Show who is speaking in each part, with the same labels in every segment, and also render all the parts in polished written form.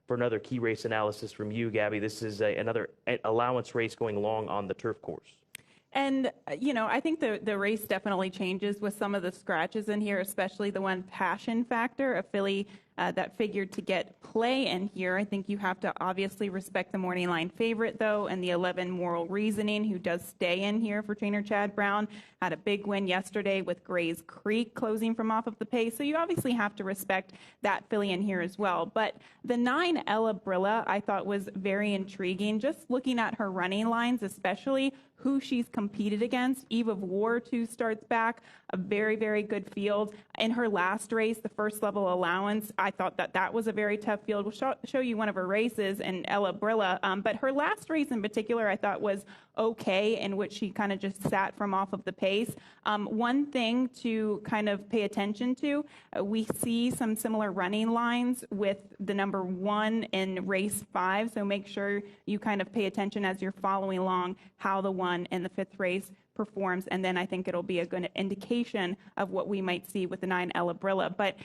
Speaker 1: for another key race analysis from you, Gabby. This is another allowance race going long on the turf course.
Speaker 2: And, I think the race definitely changes with some of the scratches in here, especially the one Passion Factor, a filly that figured to get play in here. I think you have to obviously respect the morning line favorite, though, and the 11 Moral Reasoning, who does stay in here for trainer Chad Brown. Had a big win yesterday with Gray's Creek closing from off of the pace. So you obviously have to respect that filly in here as well. But the 9 Ella Brilla I thought was very intriguing. Just looking at her running lines, especially who she's competed against. Eve of War 2 starts back, a very, very good field. In her last race, the first level allowance, I thought that was a very tough field. We'll show you one of her races in Ella Brilla. But her last race in particular, I thought was okay, in which she kind of just sat from off of the pace. One thing to kind of pay attention to, we see some similar running lines with the number 1 in race 5. So make sure you kind of pay attention as you're following along how the 1 in the 5th race performs, and then I think it'll be a good indication of what we might see with the 9 Ella Brilla. But,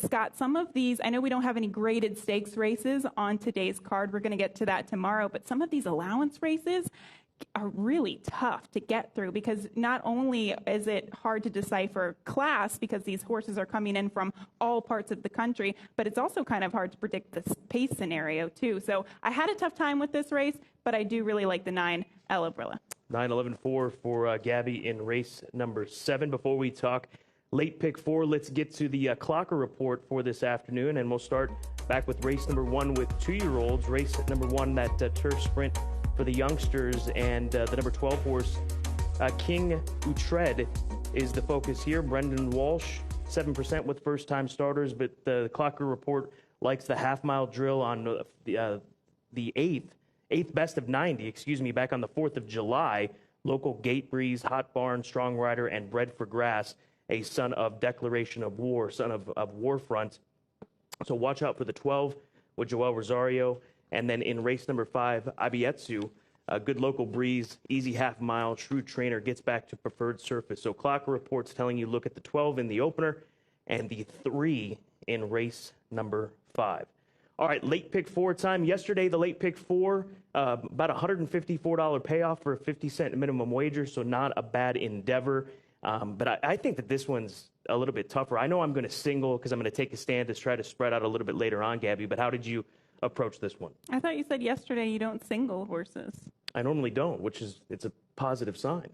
Speaker 2: Scott, some of these, I know we don't have any graded stakes races on today's card. We're going to get to that tomorrow, but some of these allowance races are really tough to get through, because not only is it hard to decipher class because these horses are coming in from all parts of the country, but it's also kind of hard to predict the pace scenario too. So I had a tough time with this race, but I do really like the 9 Ella Brilla.
Speaker 1: 9-11-4 for Gabby in race number 7. Before we talk late pick 4, let's get to the Clocker report for this afternoon, and we'll start back with race number 1 with 2-year-olds. Race number 1, that turf sprint for the youngsters, and the number 12 horse, King Utred, is the focus here. Brendan Walsh, 7% with first-time starters, but the Clocker report likes the half-mile drill on the eighth best of 90, back on the 4th of July. Local Gate Breeze, Hot Barn, Strong Rider, and Bred for Grass, a son of Declaration of War, son of Warfront. So watch out for the 12 with Joel Rosario. And then in race number 5, Abietsu, a good local breeze, easy half mile, shrewd trainer, gets back to preferred surface. So Clocker reports telling you look at the 12 in the opener and the 3 in race number 5. All right, late pick 4 time. Yesterday, the late pick 4, about $154 payoff for a 50-cent minimum wager, so not a bad endeavor. But I think that this one's a little bit tougher. I know I'm going to single because I'm going to take a stand to try to spread out a little bit later on, Gabby, but how did you approach this one?
Speaker 2: I thought you said yesterday you don't single horses.
Speaker 1: I normally don't, it's a positive sign.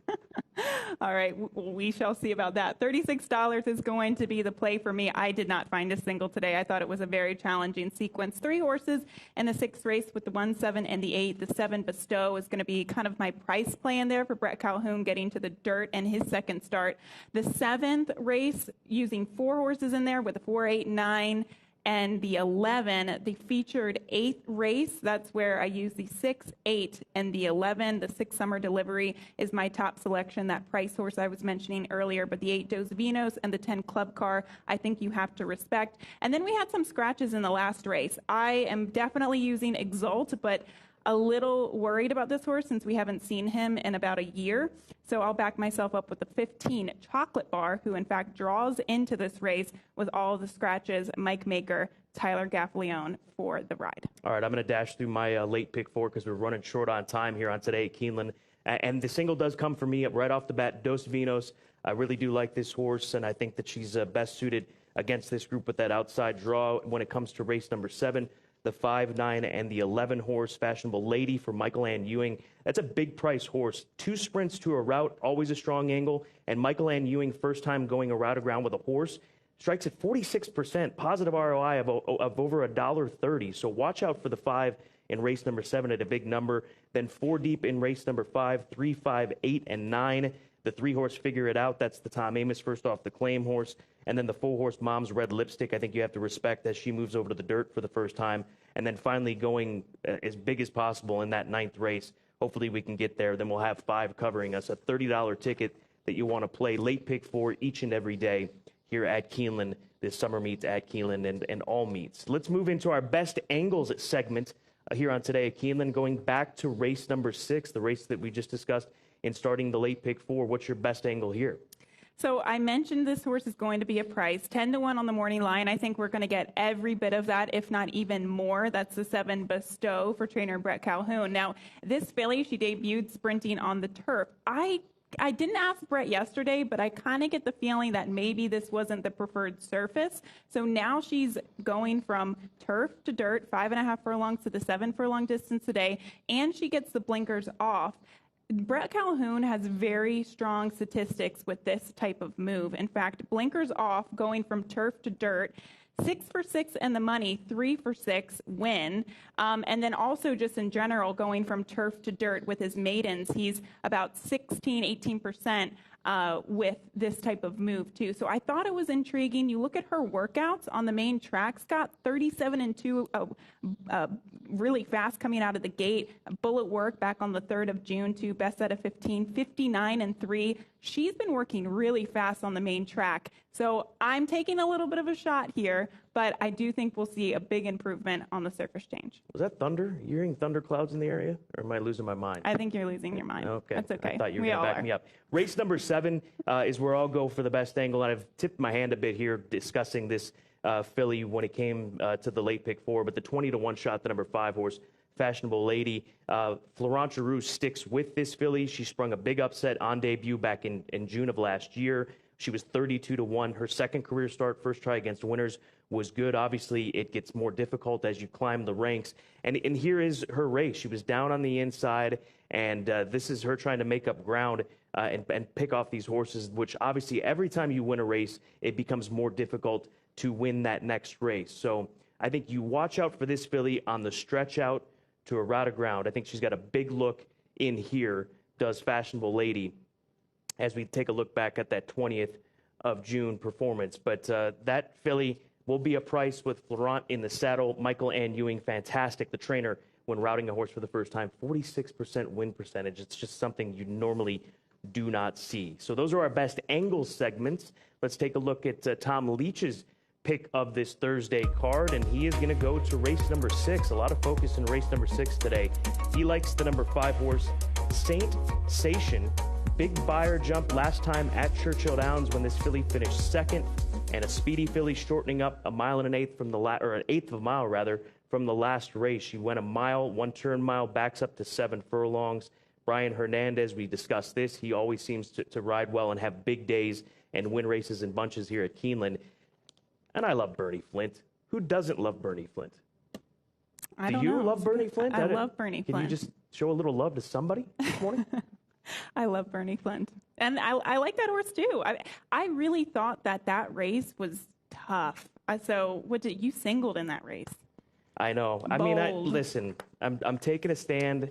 Speaker 2: All right, we shall see about that. $36 is going to be the play for me. I did not find a single today. I thought it was a very challenging sequence. 3 horses in the 6th race with the 1, 7, and the 8. The 7 Bestow is going to be kind of my price play in there for Brett Calhoun getting to the dirt and his second start. The 7th race, using 4 horses in there with the 4, 8, 9, and the 11, the featured 8th race. That's where I use the 6, 8, and the 11. The 6 Summer Delivery is my top selection, that price horse I was mentioning earlier. But the 8 Dos Vinos and the 10 Club Car, I think you have to respect. And then we had some scratches in the last race. I am definitely using Exalt, but a little worried about this horse since we haven't seen him in about a year. So I'll back myself up with the 15 Chocolate Bar, who in fact draws into this race with all the scratches. Mike Maker, Tyler Gaffleone for the ride.
Speaker 1: All right, I'm going to dash through my late pick 4 because we're running short on time here on today at Keeneland. And the single does come for me right off the bat, Dos Vinos. I really do like this horse, and I think that she's best suited against this group with that outside draw. When it comes to race number 7, the 5, 9, and the 11 horse, Fashionable Lady for Michael Ann Ewing. That's a big price horse. 2 sprints to a route, always a strong angle. And Michael Ann Ewing, first time going a route around with a horse, strikes at 46%, positive ROI of over $1.30. So watch out for the 5 in race number 7 at a big number. Then 4 deep in race number 5, 3, 5, 8, and 9. The 3 horse Figure It Out, that's the Tom Amos first off the claim horse. And then the 4 horse Mom's Red Lipstick, I think you have to respect as she moves over to the dirt for the first time. And then finally going as big as possible in that 9th race. Hopefully we can get there. Then we'll have 5 covering us, a $30 ticket that you want to play late pick 4 each and every day here at Keeneland. This summer meets at Keeneland and all meets. Let's move into our best angles segment here on Today at Keeneland, going back to race number 6, the race that we just discussed in starting the late pick 4. What's your best angle here?
Speaker 2: So I mentioned this horse is going to be a price, 10-1 on the morning line. I think we're going to get every bit of that, if not even more. That's the 7 Bestow for trainer Brett Calhoun. Now, this filly, she debuted sprinting on the turf. I didn't ask Brett yesterday, but I kind of get the feeling that maybe this wasn't the preferred surface. So now she's going from turf to dirt, 5.5 furlongs to the 7 furlong distance today, and she gets the blinkers off. Brett Calhoun has very strong statistics with this type of move. In fact, blinkers off, going from turf to dirt, 6 for 6 and the money, 3 for 6 win. And then also just in general, going from turf to dirt with his maidens, he's about 18% with this type of move too. So I thought it was intriguing. You look at her workouts on the main track, Scott, 37-2, really fast coming out of the gate. Bullet work back on the 3rd of June too, best out of 15, 59-3. She's been working really fast on the main track. So I'm taking a little bit of a shot here, but I do think we'll see a big improvement on the surface change.
Speaker 1: Was that thunder? You're hearing thunder clouds in the area? Or am I losing my mind?
Speaker 2: I think you're losing your mind.
Speaker 1: Okay.
Speaker 2: That's okay.
Speaker 1: I thought you were going to back me up. Race number 7 is where I'll go for the best angle. And I've tipped my hand a bit here discussing this filly when it came to the late pick 4. But the 20-1 shot, the number 5 horse, Fashionable Lady. Florent Giroux sticks with this filly. She sprung a big upset on debut back in June of last year. She was 32-1. Her second career start, first try against winners, was good. Obviously, it gets more difficult as you climb the ranks. And here is her race. She was down on the inside, and this is her trying to make up ground and pick off these horses, which obviously every time you win a race, it becomes more difficult to win that next race. So I think you watch out for this filly on the stretch out to a route of ground. I think she's got a big look in here, does Fashionable Lady, as we take a look back at that 20th of June performance. But that filly will be a price with Florent in the saddle. Michael Ann Ewing, fantastic, the trainer, when routing a horse for the first time. 46% win percentage. It's just something you normally do not see. So those are our best angle segments. Let's take a look at Tom Leach's pick of this Thursday card, and he is going to go to race number 6. A lot of focus in race number 6 today. He likes the number 5 horse, Saint Sation. Big buyer jump last time at Churchill Downs when this filly finished second, and a speedy filly shortening up a mile and an eighth from the or an eighth of a mile rather from the last race. She went a mile, 1 turn mile, backs up to 7 furlongs. Brian Hernandez, we discussed this. He always seems to ride well and have big days and win races in bunches here at Keeneland. And I love Bernie Flint. Who doesn't love Bernie Flint? Do you love Bernie Flint?
Speaker 2: I love Bernie Flint.
Speaker 1: Can you just show a little love to somebody this morning?
Speaker 2: I love Bernie Flint. And I like that horse too. I really thought that race was tough. So you singled in that race.
Speaker 1: I know.
Speaker 2: Bold.
Speaker 1: I mean, listen, I'm taking a stand.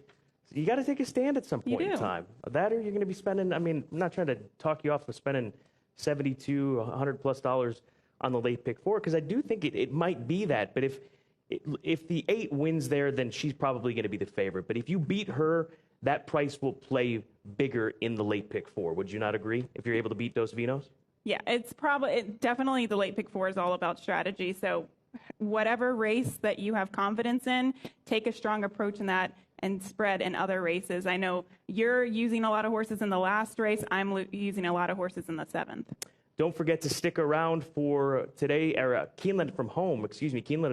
Speaker 1: You got to take a stand at some point in time. That or you're going to be spending, I mean, I'm not trying to talk you off of spending $72, $100+ on the late pick 4, because I do think it might be that. But if the 8 wins there, then she's probably going to be the favorite. But if you beat her, that price will play bigger in the late pick 4. Would you not agree? If you're able to beat Dos Vinos?
Speaker 2: Yeah, definitely the late pick 4 is all about strategy. So whatever race that you have confidence in, take a strong approach in that and spread in other races. I know you're using a lot of horses in the last race. I'm using a lot of horses in the 7th.
Speaker 1: Don't forget to stick around for today, Keeneland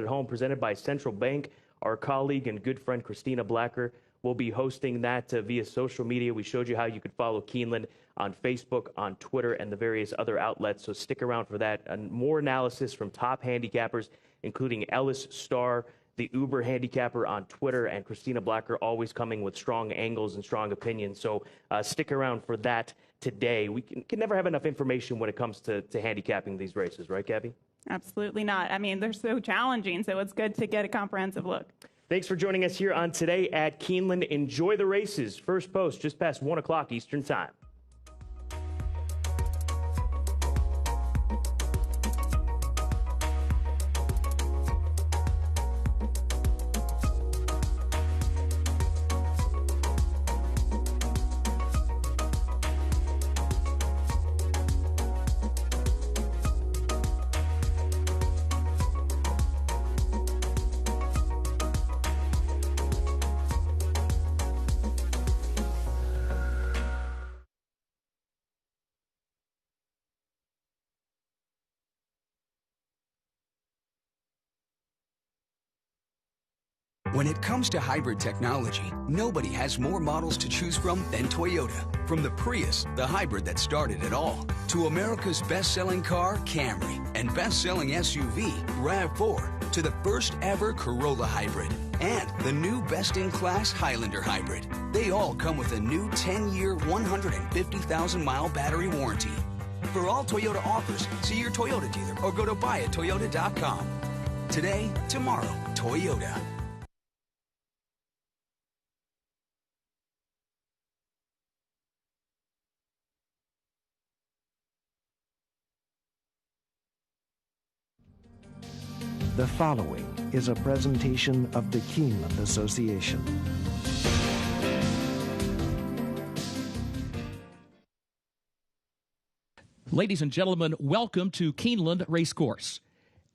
Speaker 1: at Home, presented by Central Bank. Our colleague and good friend Christina Blacker will be hosting that via social media. We showed you how you could follow Keeneland on Facebook, on Twitter, and the various other outlets. So stick around for that. And more analysis from top handicappers, including Ellis Starr, the Uber handicapper on Twitter, and Christina Blacker, always coming with strong angles and strong opinions. So stick around for that today. We can never have enough information when it comes to handicapping these races, right, Gabby?
Speaker 2: Absolutely not. I mean, they're so challenging, so it's good to get a comprehensive look.
Speaker 1: Thanks for joining us here on Today at Keeneland. Enjoy the races. First post just past 1 o'clock Eastern Time.
Speaker 3: When it comes to hybrid technology, nobody has more models to choose from than Toyota. From the Prius, the hybrid that started it all, to America's best-selling car, Camry, and best-selling SUV, RAV4, to the first-ever Corolla hybrid, and the new best-in-class Highlander hybrid. They all come with a new 10-year, 150,000-mile battery warranty. For all Toyota offers, see your Toyota dealer or go to buyatoyota.com. Today, tomorrow, Toyota.
Speaker 4: The following is a presentation of the Keeneland Association.
Speaker 5: Ladies and gentlemen, welcome to Keeneland Racecourse.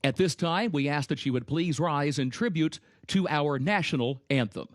Speaker 5: At this time, we ask that you would please rise in tribute to our national anthem.